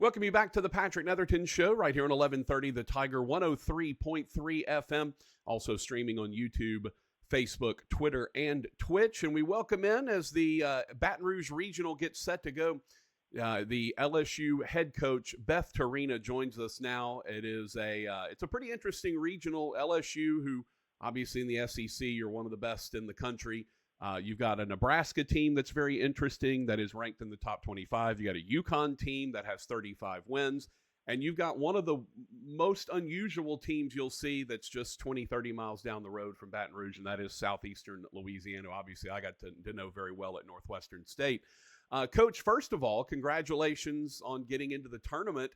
Welcome you back to the Patrick Netherton Show right here on 1130 The Tiger, 103.3 FM, also streaming on YouTube, Facebook, Twitter, and Twitch. And we welcome in as the Baton Rouge Regional gets set to go. The LSU head coach, Beth Torina, joins us now. It's a pretty interesting regional. LSU, who obviously in the SEC, you're one of the best in the country. You've got a Nebraska team that's very interesting that is ranked in the top 25. You got a UConn team that has 35 wins. And you've got one of the most unusual teams you'll see that's just 20, 30 miles down the road from Baton Rouge, and that is Southeastern Louisiana. Obviously, I got to know very well at Northwestern State. Coach, first of all, congratulations on getting into the tournament.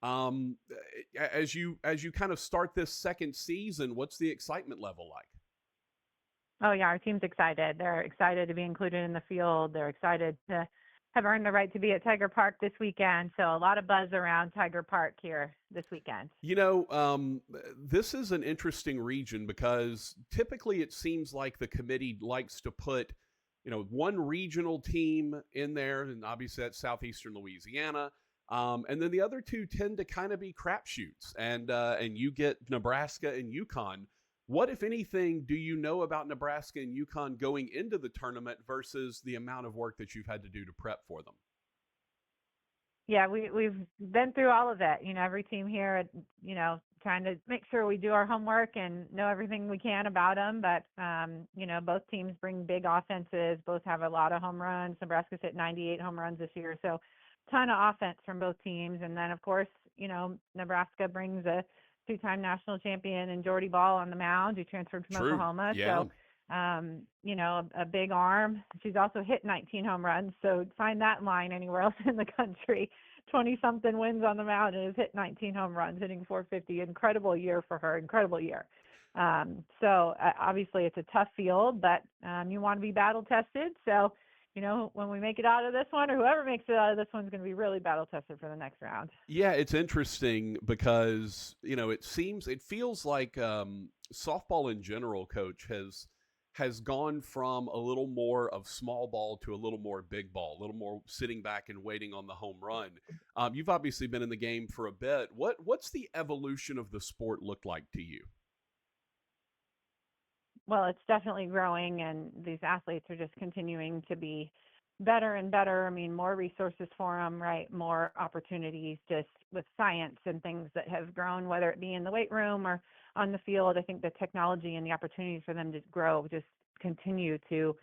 As you kind of start this second season, what's the excitement level like? Oh, yeah, our team's excited. They're excited to be included in the field. They're excited to have earned the right to be at Tiger Park this weekend. So a lot of buzz around Tiger Park here this weekend. You know, this is an interesting region because typically it seems like the committee likes to put, one regional team in there, and obviously that's Southeastern Louisiana. And then the other two tend to kind of be crapshoots, and you get Nebraska and UConn. What, if anything, do you know about Nebraska and UConn going into the tournament versus the amount of work that you've had to do to prep for them? Yeah, we've been through all of it. Every team here, trying to make sure we do our homework and know everything we can about them. But, both teams bring big offenses. Both have a lot of home runs. Nebraska's hit 98 home runs this year. So ton of offense from both teams. And then, of course, Nebraska brings a two-time national champion and Jordy Ball on the mound, who transferred from Oklahoma. Yeah. So, a big arm. She's also hit 19 home runs. So find that line anywhere else in the country. 20-something wins on the mound and has hit 19 home runs, hitting 450. Incredible year for her. Incredible year. Obviously it's a tough field, but you want to be battle-tested. So, when we make it out of this one, or whoever makes it out of this one is going to be really battle-tested for the next round. Yeah, it's interesting because, it feels like softball in general, Coach, has gone from a little more of small ball to a little more big ball, a little more sitting back and waiting on the home run. You've obviously been in the game for a bit. What's the evolution of the sport look like to you? Well, it's definitely growing, and these athletes are just continuing to be better and better. I mean, more resources for them, right? More opportunities just with science and things that have grown, whether it be in the weight room or on the field. I think the technology and the opportunities for them to grow just continue to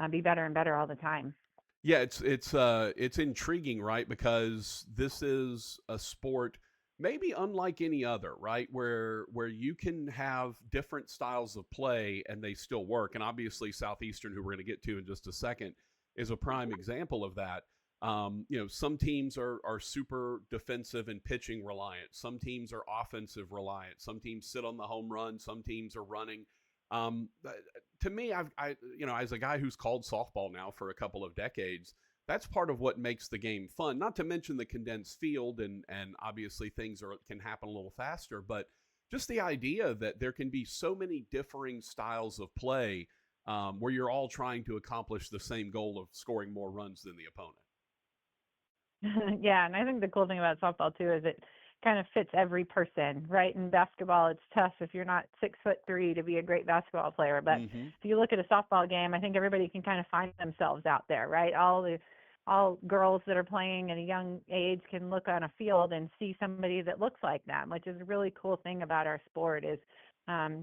be better and better all the time. Yeah, it's intriguing, right? Because this is a sport maybe unlike any other, right? Where you can have different styles of play and they still work. And obviously Southeastern, who we're going to get to in just a second, is a prime example of that. Some teams are super defensive and pitching reliant. Some teams are offensive reliant. Some teams sit on the home run. Some teams are running. To me, as a guy who's called softball now for a couple of decades, that's part of what makes the game fun, not to mention the condensed field and obviously things can happen a little faster, but just the idea that there can be so many differing styles of play where you're all trying to accomplish the same goal of scoring more runs than the opponent. Yeah, and I think the cool thing about softball too is it kind of fits every person, right? In basketball, it's tough if you're not 6'3" to be a great basketball player. But if you look at a softball game, I think everybody can kind of find themselves out there, right? All girls that are playing at a young age can look on a field and see somebody that looks like them, which is a really cool thing about our sport is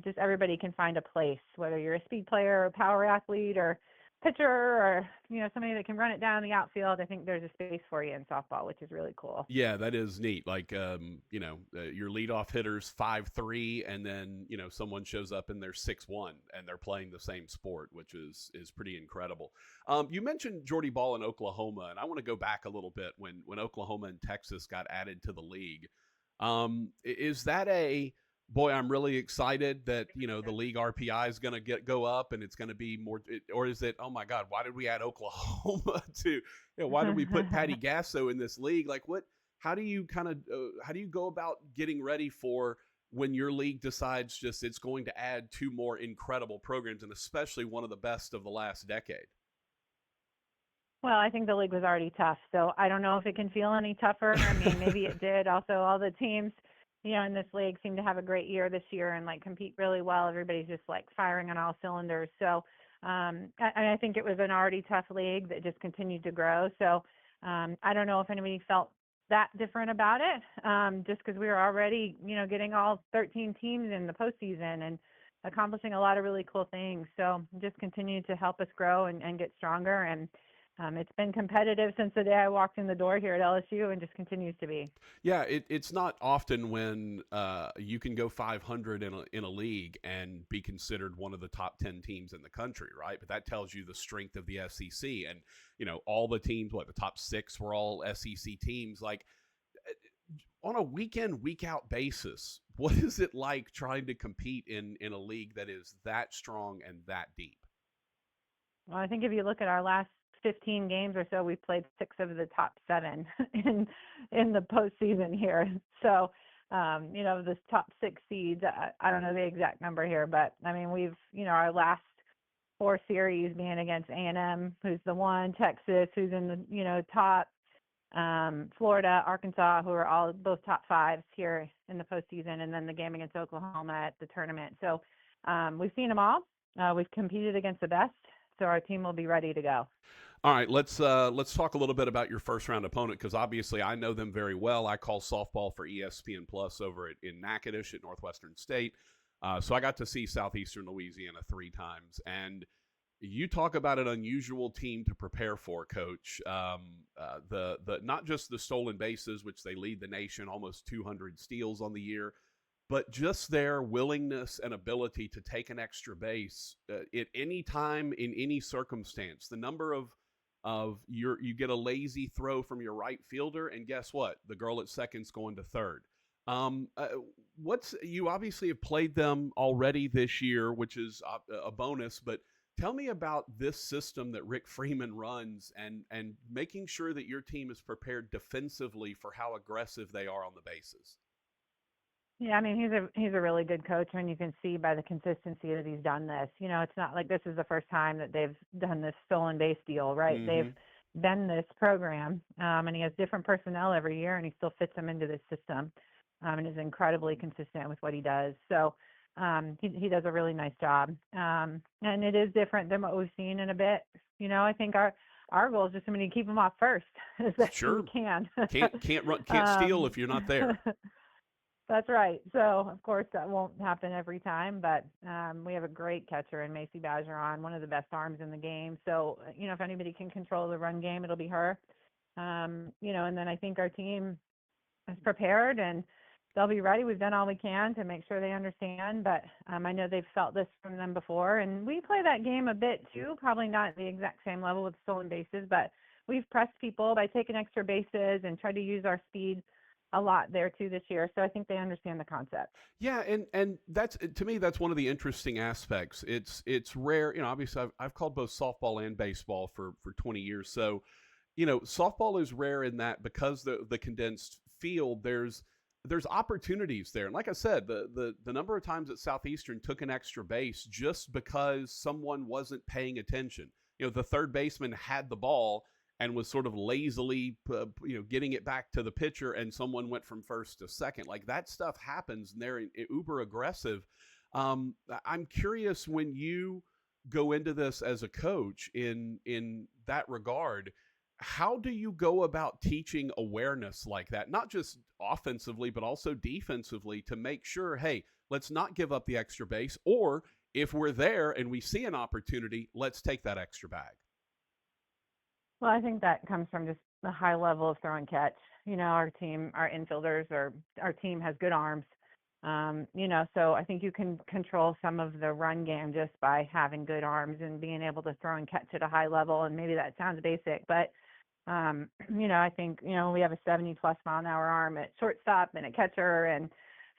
just everybody can find a place, whether you're a speed player or a power athlete or pitcher or, somebody that can run it down the outfield. I think there's a space for you in softball, which is really cool. Yeah, that is neat. Like, your leadoff hitter's 5'3", and then, someone shows up and they're 6'1", and they're playing the same sport, which is pretty incredible. You mentioned Jordy Ball in Oklahoma, and I want to go back a little bit when Oklahoma and Texas got added to the league. Is that boy, I'm really excited that, the league RPI is going to go up and it's going to be more, or is it, oh my God, why did we add Oklahoma to, why did we put Patty Gasso in this league? Like how do you go about getting ready for when your league decides it's going to add two more incredible programs and especially one of the best of the last decade? Well, I think the league was already tough, so I don't know if it can feel any tougher. I mean, maybe it did. Also, all the teams, in this league seem to have a great year this year and like compete really well. Everybody's just like firing on all cylinders. So, I think it was an already tough league that just continued to grow. So, I don't know if anybody felt that different about it, just because we were already, getting all 13 teams in the postseason and accomplishing a lot of really cool things. So, just continued to help us grow and get stronger. And it's been competitive since the day I walked in the door here at LSU and just continues to be. Yeah, it's not often when you can go 500 in a league and be considered one of the top 10 teams in the country, right? But that tells you the strength of the SEC. And, all the teams, the top 6 were all SEC teams. Like, on a week in, week out basis, what is it like trying to compete in a league that is that strong and that deep? Well, I think if you look at our last 15 games or so, we've played 6 of the top 7 in the postseason here. So, the top 6 seeds, I don't know the exact number here, but I mean, we've, our last 4 series being against A&M, who's the 1, Texas, who's in the, top, Florida, Arkansas, who are all both top 5s here in the postseason, and then the game against Oklahoma at the tournament. So, we've seen them all. We've competed against the best, so our team will be ready to go. All right, let's talk a little bit about your first round opponent, because obviously I know them very well. I call softball for ESPN Plus over in Natchitoches at Northwestern State, so I got to see Southeastern Louisiana 3 times. And you talk about an unusual team to prepare for, Coach. The not just the stolen bases, which they lead the nation, almost 200 steals on the year, but just their willingness and ability to take an extra base at any time in any circumstance. The number of you get a lazy throw from your right fielder, and guess what? The girl at second's going to third. You obviously have played them already this year, which is a bonus, but tell me about this system that Rick Freeman runs and making sure that your team is prepared defensively for how aggressive they are on the bases. Yeah, I mean, he's a really good coach, and you can see by the consistency that he's done this. It's not like this is the first time that they've done this stolen base deal, right? Mm-hmm. They've been this program, and he has different personnel every year, and he still fits them into this system, and is incredibly consistent with what he does. So he does a really nice job, and it is different than what we've seen in a bit. I think our goal is just to keep them off first as best sure. we can. Can't steal if you're not there. That's right. So, of course, that won't happen every time, but we have a great catcher in Macy Bergeron, one of the best arms in the game. So, if anybody can control the run game, it'll be her. And then I think our team is prepared and they'll be ready. We've done all we can to make sure they understand, but I know they've felt this from them before. And we play that game a bit too, probably not at the exact same level with stolen bases, but we've pressed people by taking extra bases and tried to use our speed a lot there too this year. So I think they understand the concept. Yeah. And that's, to me, that's one of the interesting aspects. It's rare, obviously I've called both softball and baseball for 20 years. So, softball is rare in that because the condensed field, there's opportunities there. And like I said, the number of times that Southeastern took an extra base just because someone wasn't paying attention. The third baseman had the ball and was sort of lazily, getting it back to the pitcher, and someone went from first to second. Like, that stuff happens, and they're uber aggressive. I'm curious, when you go into this as a coach in that regard, how do you go about teaching awareness like that? Not just offensively, but also defensively, to make sure, hey, let's not give up the extra base, or if we're there and we see an opportunity, let's take that extra bag. Well, I think that comes from just a high level of throw and catch. Our team, our infielders, or our team has good arms. So I think you can control some of the run game just by having good arms and being able to throw and catch at a high level. And maybe that sounds basic, but I think, we have a 70+ mile an hour arm at shortstop and a catcher and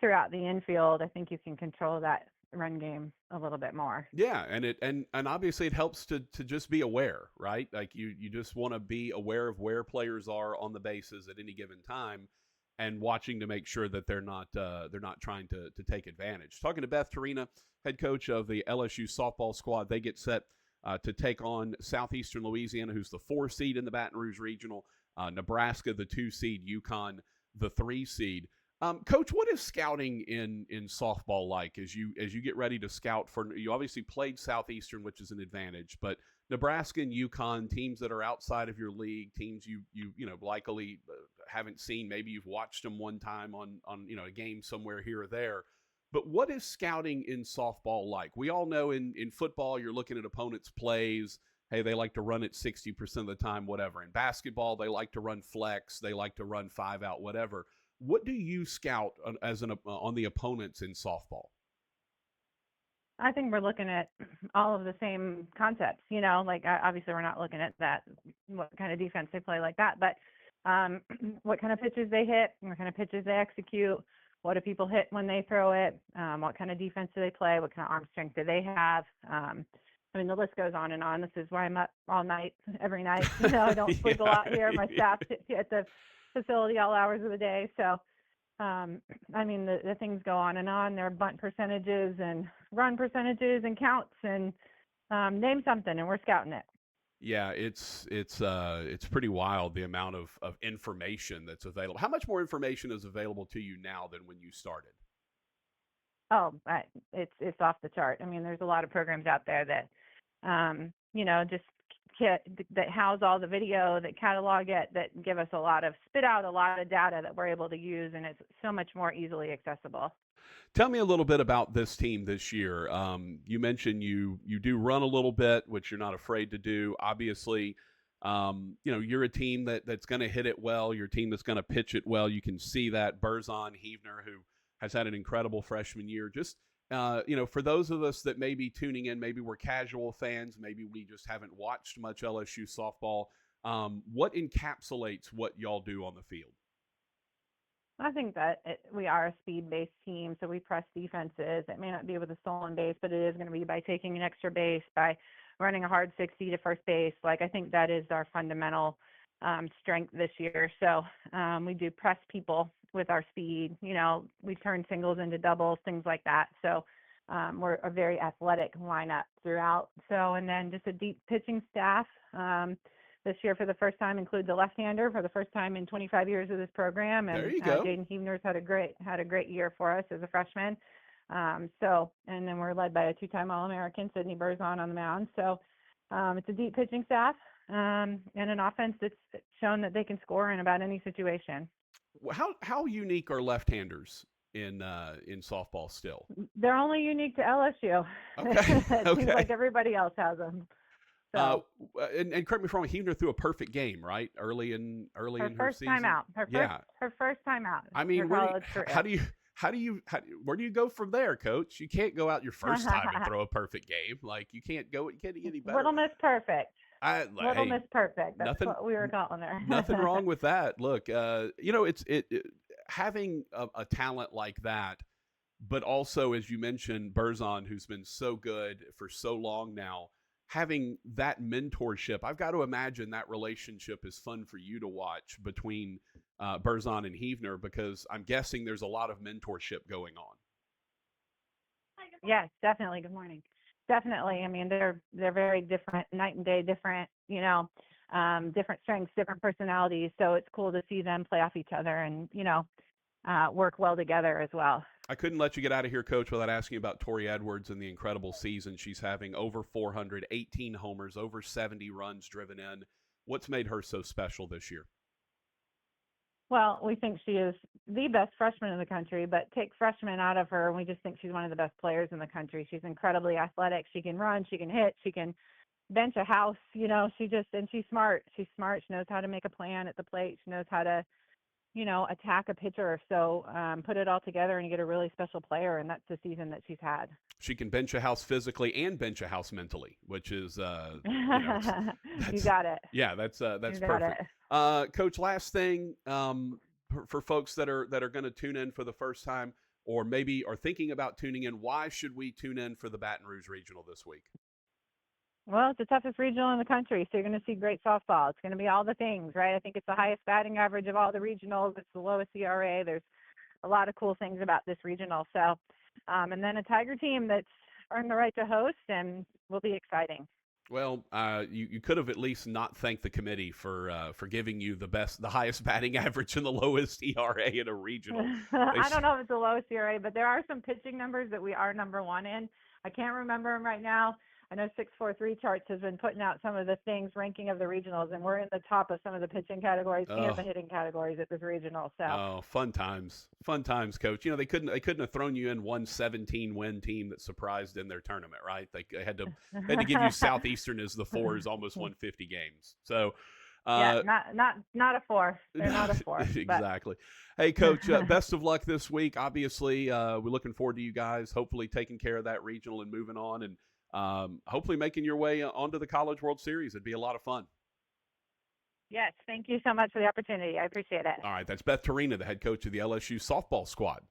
throughout the infield. I think you can control that run game a little bit more. Yeah. And obviously it helps to just be aware, right? Like you just want to be aware of where players are on the bases at any given time and watching to make sure that they're not trying to take advantage. Talking to Beth Torina, head coach of the LSU softball squad. They get set to take on Southeastern Louisiana, who's the 4 seed in the Baton Rouge Regional, Nebraska, the 2 seed, UConn, the 3 seed. Coach, what is scouting in softball like as you get ready to scout for? You obviously played Southeastern, which is an advantage, but Nebraska and UConn, teams that are outside of your league, teams you likely haven't seen. Maybe you've watched them one time on a game somewhere here or there. But what is scouting in softball like? We all know in football you're looking at opponents' plays. Hey, they like to run it 60% of the time, whatever. In basketball, they like to run flex. They like to run 5 out, whatever. What do you scout on the opponents in softball? I think we're looking at all of the same concepts, like obviously we're not looking at that, what kind of defense they play like that, but what kind of pitches they hit, what kind of pitches they execute, what do people hit when they throw it, what kind of defense do they play, what kind of arm strength do they have. The list goes on and on. This is why I'm up all night, every night. I don't sleep a lot here. My staff's at the facility all hours of the day. So, the things go on and on. There are bunt percentages and run percentages and counts and name something, and we're scouting it. Yeah, it's pretty wild, the amount of information that's available. How much more information is available to you now than when you started? Oh, it's off the chart. There's a lot of programs out there that, that house all the video, that catalog it, that give us spit out a lot of data that we're able to use, and it's so much more easily accessible. Tell me a little bit about this team this year. You mentioned you do run a little bit, which you're not afraid to do. Obviously, you're a team that's going to hit it well. You're a team that's going to pitch it well. You can see that. Berzon Heavner, who has had an incredible freshman year. Just, for those of us that may be tuning in, maybe we're casual fans, maybe we just haven't watched much LSU softball. What encapsulates what y'all do on the field? I think that we are a speed-based team, so we press defenses. It may not be with a stolen base, but it is going to be by taking an extra base, by running a hard 60 to first base. I think that is our fundamental strength this year. So we do press people with our speed. We turn singles into doubles, things like that. So we're a very athletic lineup throughout. So, and then just a deep pitching staff. This year, for the first time, includes a left-hander for the first time in 25 years of this program. And there you go. Jaden Heavner's had a great year for us as a freshman. And then we're led by a 2-time All-American, Sydney Berzon, on the mound. So it's a deep pitching staff and an offense that's shown that they can score in about any situation. How unique are left-handers in softball still? They're only unique to LSU. Okay. It seems like everybody else has them. So, and correct me if I'm wrong, Heavner threw a perfect game, right? Early in her first season. Time out. Her first time out. How do you where do you go from there, Coach? You can't go out your first time and throw a perfect game. You can't get any better. Little Miss Perfect. Little Miss Perfect. That's what we were calling her. Nothing wrong with that. Look, it's having a talent like that, but also, as you mentioned, Berzon, who's been so good for so long now. Having that mentorship, I've got to imagine that relationship is fun for you to watch between Berzon and Heavner, because I'm guessing there's a lot of mentorship going on. Yes, definitely. Good morning. Definitely. They're very different, night and day different, different strengths, different personalities. So it's cool to see them play off each other and, work well together as well. I couldn't let you get out of here, Coach, without asking about Tori Edwards and the incredible season she's having. Over 400, 18 homers, over 70 runs driven in. What's made her so special this year? Well, we think she is the best freshman in the country, but take freshman out of her, and we just think she's one of the best players in the country. She's incredibly athletic. She can run. She can hit. She can bench a house. And she's smart. She's smart. She knows how to make a plan at the plate. She knows how to attack a pitcher. So put it all together and you get a really special player, and that's the season that she's had. She can bench a house physically and bench a house mentally, which is you got it. Yeah, that's perfect. Coach, last thing for folks that are going to tune in for the first time, or maybe are thinking about tuning in, why should we tune in for the Baton Rouge Regional this week? Well, it's the toughest regional in the country, so you're going to see great softball. It's going to be all the things, right? I think it's the highest batting average of all the regionals. It's the lowest ERA. There's a lot of cool things about this regional. So, and then a Tiger team that's earned the right to host and will be exciting. Well, you could have at least not thanked the committee for giving you the highest batting average and the lowest ERA in a regional. I don't know if it's the lowest ERA, but there are some pitching numbers that we are number one in. I can't remember them right now. I know 643 Charts has been putting out some of the things, ranking of the regionals, and we're in the top of some of the pitching categories and the hitting categories at this regional. So, fun times, Coach. They couldn't have thrown you in one 17-win team that surprised in their tournament, right? They had to give you Southeastern as the fours, almost won 50 games. So. Yeah, not a 4. They're not a 4. Exactly. Hey, Coach, best of luck this week. Obviously, we're looking forward to you guys hopefully taking care of that regional and moving on, and hopefully making your way onto the College World Series. It'd be a lot of fun. Yes, thank you so much for the opportunity. I appreciate it. All right, that's Beth Torina, the head coach of the LSU softball squad.